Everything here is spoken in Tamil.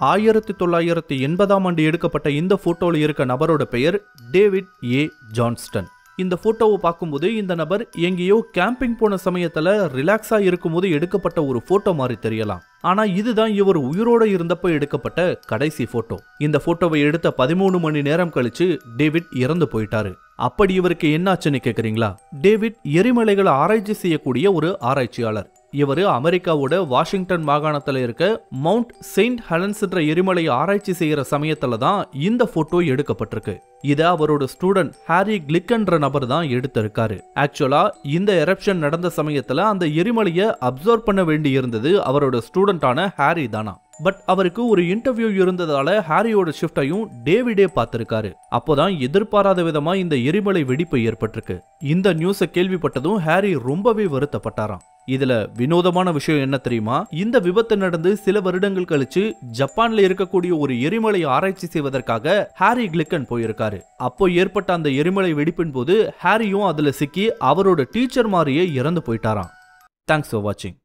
1980ஆம் ஆண்டு எடுக்கப்பட்ட இந்த போட்டோல இருக்க நபரோட பெயர் டேவிட் ஏ ஜான்ஸ்டன். இந்த போட்டோவை பார்க்கும்போது இந்த நபர் எங்கேயோ கேம்பிங் போன சமயத்துல ரிலாக்ஸா இருக்கும்போது எடுக்கப்பட்ட ஒரு போட்டோ மாதிரி தெரியலாம். ஆனா இதுதான் இவர் உயிரோட இருந்தப்ப எடுக்கப்பட்ட கடைசி போட்டோ. இந்த போட்டோவை எடுத்த 13 மணி நேரம் கழிச்சு டேவிட் இறந்து போயிட்டாரு. அப்படி இவருக்கு என்னாச்சுன்னு கேக்குறீங்களா? டேவிட் எரிமலைகளை ஆராய்ச்சி செய்யக்கூடிய ஒரு ஆராய்ச்சியாளர். இவர் அமெரிக்காவோட வாஷிங்டன் மாகாணத்துல இருக்க மவுண்ட் செயின்ட் ஹெலன்ஸ்ன்ற எரிமலையை ஆராய்ச்சி செய்யற சமயத்துல தான் இந்த போட்டோ எடுக்கப்பட்டிருக்கு. இத அவரோட ஸ்டூடெண்ட் ஹாரி கிளிக்கன்ற நபர் தான் எடுத்திருக்காரு. ஆக்சுவலா இந்த எரப்ஷன் நடந்த சமயத்துல அந்த எரிமலையை அப்சர்வ் பண்ண வேண்டி இருந்தது அவரோட ஸ்டூடெண்டான ஹாரி தானா. பட் அவருக்கு ஒரு இன்டர்வியூ இருந்ததால ஹாரியோட ஷிஃப்டையும் டேவிடே பார்த்திருக்காரு. அப்போதான் எதிர்பாராத விதமா இந்த எரிமலை வெடிப்பு ஏற்பட்டிருக்கு. இந்த நியூஸை கேள்விப்பட்டதும் ஹாரி ரொம்பவே வருத்தப்பட்டாராம். இதுல வினோதமான விஷயம் என்ன தெரியுமா? இந்த விபத்து நடந்து சில வருடங்கள் கழிச்சு ஜப்பான்ல இருக்கக்கூடிய ஒரு எரிமலை ஆராய்ச்சி செய்வதற்காக ஹாரி கிளிக்கன் போயிருக்காரு. அப்போ ஏற்பட்ட அந்த எரிமலை வெடிப்பின் போது ஹாரியும் அதுல சிக்கி அவரோட டீச்சர் மாதிரியே இறந்து போயிட்டாராம். தேங்க்ஸ் ஃபார் வாட்சிங்.